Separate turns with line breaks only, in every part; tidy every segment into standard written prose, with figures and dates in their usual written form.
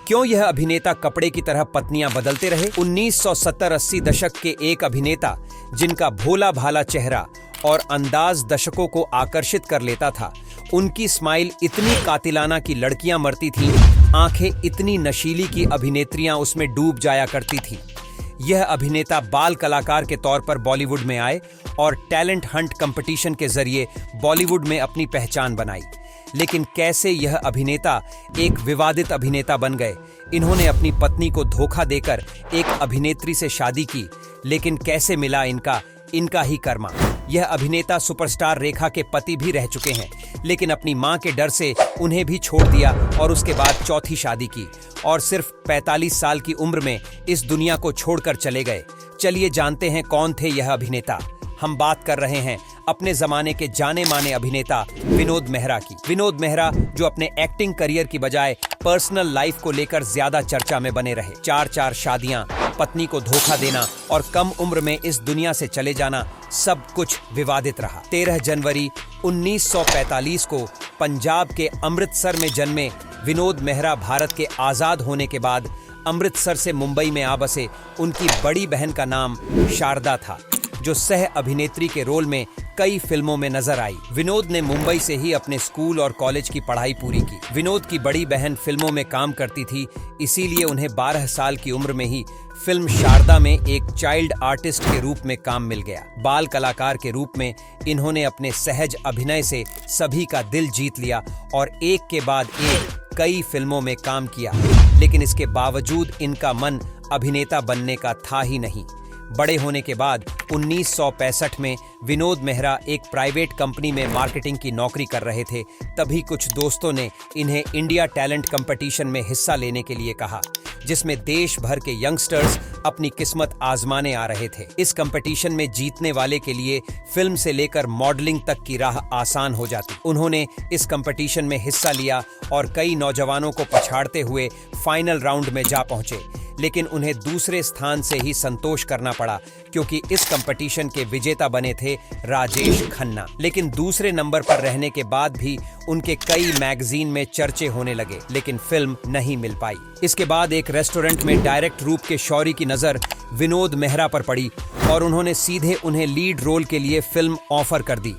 क्यों यह अभिनेता कपड़े की तरह पत्नियां बदलते रहे? 1970-80 दशक के एक अभिनेता जिनका भोला भाला चेहरा और अंदाज दर्शकों को आकर्षित कर लेता था। उनकी स्माइल इतनी कातिलाना कि लड़कियां मरती थीं, आंखें इतनी नशीली कि अभिनेत्रियां उसमें डूब जाया करती थीं। यह अभिनेता बाल कलाकार के तौर पर बॉलीवुड में आए और टैलेंट हंट कंपटीशन के जरिए बॉलीवुड में अपनी पहचान बनाई। लेकिन कैसे यह अभिनेता एक विवादित अभिनेता बन गए? इन्होंने अपनी पत्नी को धोखा देकर एक अभिनेत्री से शादी की, लेकिन कैसे मिला इनका ही कर्मा। यह अभिनेता सुपरस्टार रेखा के पति भी रह चुके हैं, लेकिन अपनी मां के डर से उन्हें भी छोड़ दिया और उसके बाद चौथी शादी की और सिर्फ 45 साल की उम्र में इस दुनिया को छोड़कर चले गए। चलिए जानते हैं कौन थे यह अभिनेता। हम बात कर रहे हैं अपने जमाने के जाने माने अभिनेता विनोद मेहरा की। विनोद मेहरा जो अपने एक्टिंग करियर की बजाय पर्सनल लाइफ को लेकर ज्यादा चर्चा में बने रहे। 4 शादियां, पत्नी को धोखा देना और कम उम्र में इस दुनिया से चले जाना, सब कुछ विवादित रहा। 13 जनवरी 1945 को पंजाब के अमृतसर में जन्मे विनोद मेहरा भारत के आजाद होने के बाद अमृतसर से मुंबई में आ बसे। उनकी बड़ी बहन का नाम शारदा था, जो सह अभिनेत्री के रोल में कई फिल्मों में नजर आई। विनोद ने मुंबई से ही अपने स्कूल और कॉलेज की पढ़ाई पूरी की। विनोद की बड़ी बहन फिल्मों में काम करती थी, इसीलिए उन्हें 12 साल की उम्र में ही फिल्म शारदा में एक चाइल्ड आर्टिस्ट के रूप में काम मिल गया। बाल कलाकार के रूप में इन्होंने अपने सहज अभिनय से सभी का दिल जीत लिया और एक के बाद एक कई फिल्मों में काम किया, लेकिन इसके बावजूद इनका मन अभिनेता बनने का था ही नहीं। बड़े होने के बाद 1965 में विनोद मेहरा एक प्राइवेट कंपनी में मार्केटिंग की नौकरी कर रहे थे। तभी कुछ दोस्तों ने इन्हें इंडिया टैलेंट कंपटीशन में हिस्सा लेने के लिए कहा, जिसमें देश भर के यंगस्टर्स अपनी किस्मत आजमाने आ रहे थे। इस कंपटीशन में जीतने वाले के लिए फिल्म से लेकर मॉडलिंग तक की राह आसान हो जाती। उन्होंने इस कंपटीशन में हिस्सा लिया और कई नौजवानों को पछाड़ते हुए फाइनल राउंड में जा पहुंचे, लेकिन उन्हें दूसरे स्थान से ही संतोष करना पड़ा, क्योंकि इस कंपटीशन के विजेता बने थे राजेश खन्ना। लेकिन दूसरे नंबर पर रहने के बाद भी उनके कई मैगजीन में चर्चे होने लगे, लेकिन फिल्म नहीं मिल पाई। इसके बाद एक रेस्टोरेंट में डायरेक्ट रूप के शौरी की नजर विनोद मेहरा पर पड़ी और उन्होंने सीधे उन्हें लीड रोल के लिए फिल्म ऑफर कर दी।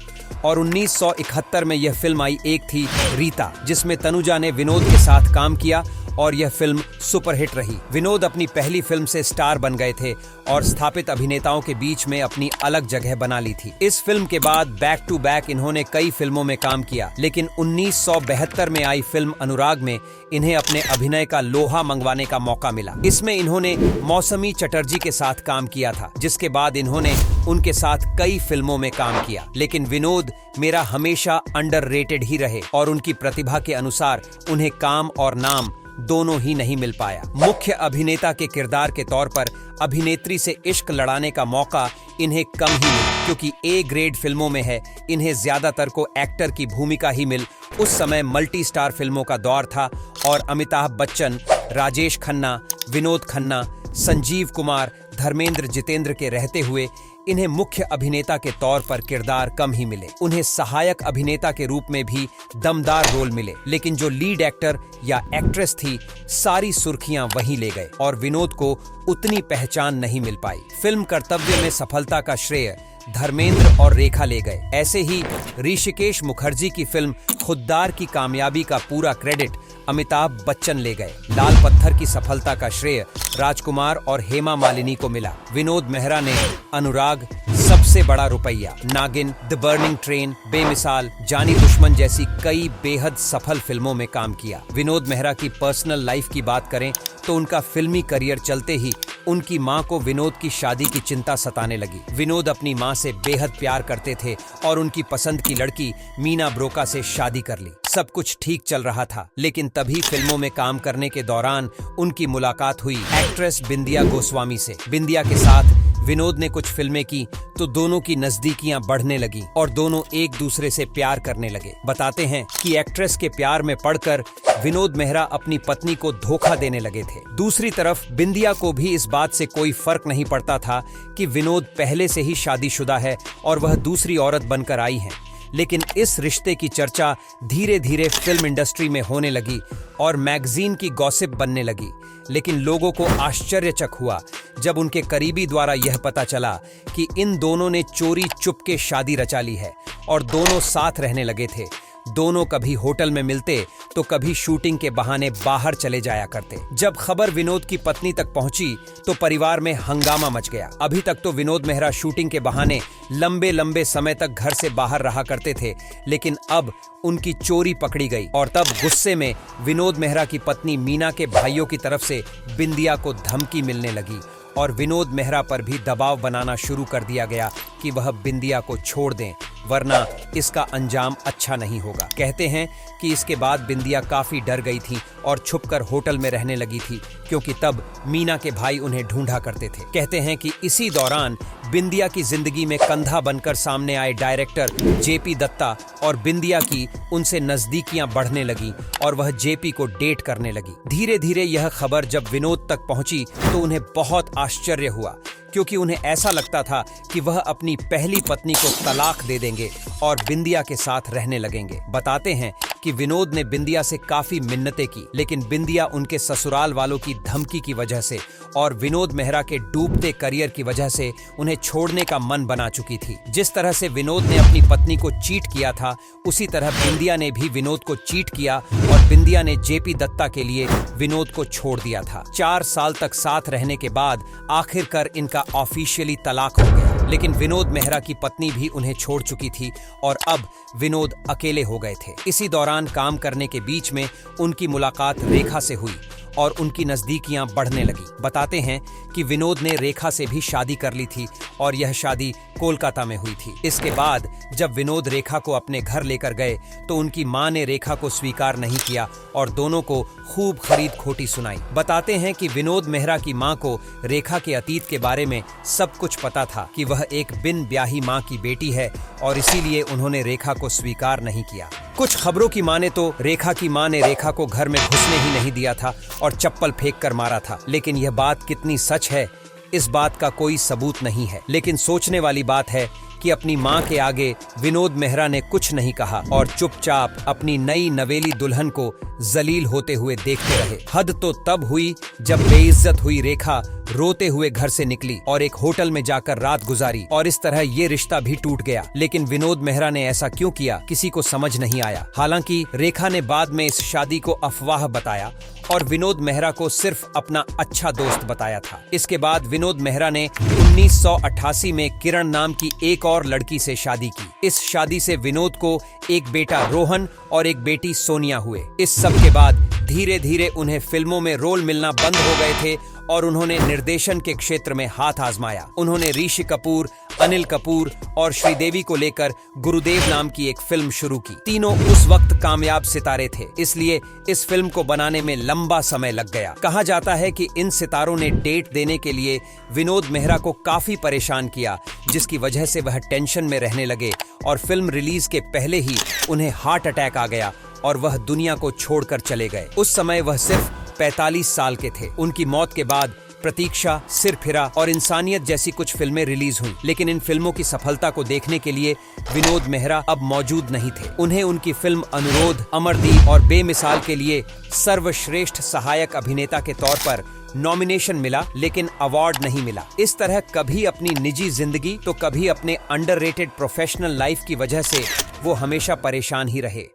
और 1971 में यह फिल्म आई, एक थी रीता, जिसमें तनुजा ने विनोद के साथ काम किया और यह फिल्म सुपरहिट रही। विनोद अपनी पहली फिल्म से स्टार बन गए थे और स्थापित अभिनेताओं के बीच में अपनी अलग जगह बना ली थी। इस फिल्म के बाद बैक टू बैक इन्होंने कई फिल्मों में काम किया, लेकिन 1972 में आई फिल्म अनुराग में इन्हें अपने अभिनय का लोहा मंगवाने का मौका मिला। इसमें इन्होंने मौसमी चटर्जी के साथ काम किया था, जिसके बाद इन्होंने उनके साथ कई फिल्मों में काम किया। लेकिन विनोद मेरा हमेशा अंडररेटेड ही रहे और उनकी प्रतिभा के अनुसार उन्हें काम और नाम दोनों ही नहीं मिल पाया। मुख्य अभिनेता के किरदार के तौर पर अभिनेत्री से इश्क लड़ाने का मौका इन्हें कम ही मिला, क्योंकि ए ग्रेड फिल्मों में है, इन्हें ज्यादातर को एक्टर की भूमिका ही मिल। उस समय मल्टी स्टार फिल्मों का दौर था और अमिताभ बच्चन, राजेश खन्ना, विनोद खन्ना, संजीव कुमार, धर्मेंद्र, जितेंद्र के रहते हुए इन्हें मुख्य अभिनेता के तौर पर किरदार कम ही मिले। उन्हें सहायक अभिनेता के रूप में भी दमदार रोल मिले, लेकिन जो लीड एक्टर या एक्ट्रेस थी, सारी सुर्खियां वहीं ले गए और विनोद को उतनी पहचान नहीं मिल पाई। फिल्म कर्तव्य में सफलता का श्रेय धर्मेंद्र और रेखा ले गए। ऐसे ही ऋषिकेश मुखर्जी की फिल्म खुद्दार की कामयाबी का पूरा क्रेडिट अमिताभ बच्चन ले गए। लाल पत्थर की सफलता का श्रेय राजकुमार और हेमा मालिनी को मिला। विनोद मेहरा ने अनुराग, सबसे बड़ा रुपया, नागिन, द बर्निंग ट्रेन, बेमिसाल, जानी दुश्मन जैसी कई बेहद सफल फिल्मों में काम किया। विनोद मेहरा की पर्सनल लाइफ की बात करें तो उनका फिल्मी करियर चलते ही उनकी मां को विनोद की शादी की चिंता सताने लगी। विनोद अपनी मां से बेहद प्यार करते थे और उनकी पसंद की लड़की मीना ब्रोका से शादी कर ली। सब कुछ ठीक चल रहा था, लेकिन तभी फिल्मों में काम करने के दौरान उनकी मुलाकात हुई एक्ट्रेस बिंदिया गोस्वामी से। बिंदिया के साथ विनोद ने कुछ फिल्में की तो दोनों की नजदीकियां बढ़ने लगी और दोनों एक दूसरे से प्यार करने लगे। बताते हैं कि एक्ट्रेस के प्यार में पड़कर विनोद मेहरा अपनी पत्नी को धोखा देने लगे थे। दूसरी तरफ बिंदिया को भी इस बात से कोई फर्क नहीं पड़ता था कि विनोद पहले से ही शादीशुदा है और वह दूसरी औरत बनकर आई है। लेकिन इस रिश्ते की चर्चा धीरे धीरे फिल्म इंडस्ट्री में होने लगी और मैगजीन की गॉसिप बनने लगी। लेकिन लोगों को आश्चर्यचक हुआ जब उनके करीबी द्वारा यह पता चला कि इन दोनों ने चोरी चुपके शादी रचा ली है और दोनों साथ रहने लगे थे। दोनों कभी होटल में मिलते तो कभी शूटिंग के बहाने बाहर चले जाया करते। जब खबर विनोद की पत्नी तक पहुंची तो परिवार में हंगामा मच गया। अभी तक तो विनोद मेहरा शूटिंग के बहाने लंबे लंबे समय तक घर से बाहर रहा करते थे, लेकिन अब उनकी चोरी पकड़ी गई और तब गुस्से में विनोद मेहरा की पत्नी मीना के भाइयों की तरफ से बिंदिया को धमकी मिलने लगी और विनोद मेहरा पर भी दबाव बनाना शुरू कर दिया गया कि वह बिंदिया को छोड़ दें, वरना इसका अंजाम अच्छा नहीं होगा। कहते हैं कि इसके बाद बिंदिया काफी डर गई थी और छुपकर होटल में रहने लगी थी, क्योंकि तब मीना के भाई उन्हें ढूंढा करते थे। कहते हैं कि इसी दौरान बिंदिया की जिंदगी में कंधा बनकर सामने आए डायरेक्टर जेपी दत्ता और बिंदिया की उनसे नजदीकियां बढ़ने लगी और वह जेपी को डेट करने लगी। धीरे धीरे यह खबर जब विनोद तक पहुंची तो उन्हें बहुत आश्चर्य हुआ, क्योंकि उन्हें ऐसा लगता था कि वह अपनी पहली पत्नी को तलाक दे देंगे और बिंदिया के साथ रहने लगेंगे। बताते हैं कि विनोद ने बिंदिया से काफी मिन्नतें की, लेकिन बिंदिया उनके ससुराल वालों की धमकी की वजह से और विनोद मेहरा के डूबते करियर की वजह से उन्हें छोड़ने का मन बना चुकी थी। जिस तरह से विनोद ने अपनी पत्नी को चीट किया था, उसी तरह बिंदिया ने भी विनोद को चीट किया और बिंदिया ने जेपी दत्ता के लिए विनोद को छोड़ दिया था। 4 साल तक साथ रहने के बाद आखिरकार इनका ऑफिशियली तलाक हो गया, लेकिन विनोद मेहरा की पत्नी भी उन्हें छोड़ चुकी थी और अब विनोद अकेले हो गए थे। इसी दौरान काम करने के बीच में उनकी मुलाकात रेखा से हुई और उनकी नजदीकियां बढ़ने लगी। बताते हैं कि विनोद ने रेखा से भी शादी कर ली थी और यह शादी कोलकाता में हुई थी। इसके बाद जब विनोद रेखा को अपने घर लेकर गए तो उनकी मां ने रेखा को स्वीकार नहीं किया और दोनों को खूब खरीद खोटी सुनाई। बताते हैं कि विनोद मेहरा की मां को रेखा के अतीत के बारे में सब कुछ पता था कि वह एक बिन ब्याही मां की बेटी है और इसीलिए उन्होंने रेखा को स्वीकार नहीं किया। कुछ खबरों की माने तो रेखा की मां ने रेखा को घर में घुसने ही नहीं दिया था और चप्पल फेंक कर मारा था, लेकिन यह बात कितनी सच है इस बात का कोई सबूत नहीं है। लेकिन सोचने वाली बात है कि अपनी मां के आगे विनोद मेहरा ने कुछ नहीं कहा और चुपचाप अपनी नई नवेली दुल्हन को जलील होते हुए देखते रहे। हद तो तब हुई जब बेइज्जत हुई रेखा रोते हुए घर से निकली और एक होटल में जाकर रात गुजारी और इस तरह ये रिश्ता भी टूट गया। लेकिन विनोद मेहरा ने ऐसा क्यों किया, किसी को समझ नहीं आया। हालांकि रेखा ने बाद में इस शादी को अफवाह बताया और विनोद मेहरा को सिर्फ अपना अच्छा दोस्त बताया था। इसके बाद विनोद मेहरा ने 1988 में किरण नाम की एक और लड़की से शादी की। इस शादी से विनोद को एक बेटा रोहन और एक बेटी सोनिया हुए। इस सब के बाद धीरे धीरे उन्हें फिल्मों में रोल मिलना बंद हो गए थे और उन्होंने निर्देशन के क्षेत्र में हाथ आजमाया। उन्होंने ऋषि कपूर, अनिल कपूर और श्रीदेवी को लेकर गुरुदेव नाम की एक फिल्म शुरू की। तीनों उस वक्त कामयाब सितारे थे, इसलिए इस फिल्म को बनाने में लंबा समय लग गया। कहा जाता है कि इन सितारों ने डेट देने के लिए विनोद मेहरा को काफी परेशान किया, जिसकी वजह से वह टेंशन में रहने लगे और फिल्म रिलीज के पहले ही उन्हें हार्ट अटैक आ गया और वह दुनिया को छोड़कर चले गए। उस समय वह सिर्फ 45 साल के थे। उनकी मौत के बाद प्रतीक्षा, सिरफिरा और इंसानियत जैसी कुछ फिल्में रिलीज हुई, लेकिन इन फिल्मों की सफलता को देखने के लिए विनोद मेहरा अब मौजूद नहीं थे। उन्हें उनकी फिल्म अनुरोध, अमरदीप और बेमिसाल के लिए सर्वश्रेष्ठ सहायक अभिनेता के तौर पर नॉमिनेशन मिला, लेकिन अवार्ड नहीं मिला। इस तरह कभी अपनी निजी जिंदगी तो कभी अपने अंडररेटेड प्रोफेशनल लाइफ की वजह से वो हमेशा परेशान ही रहे।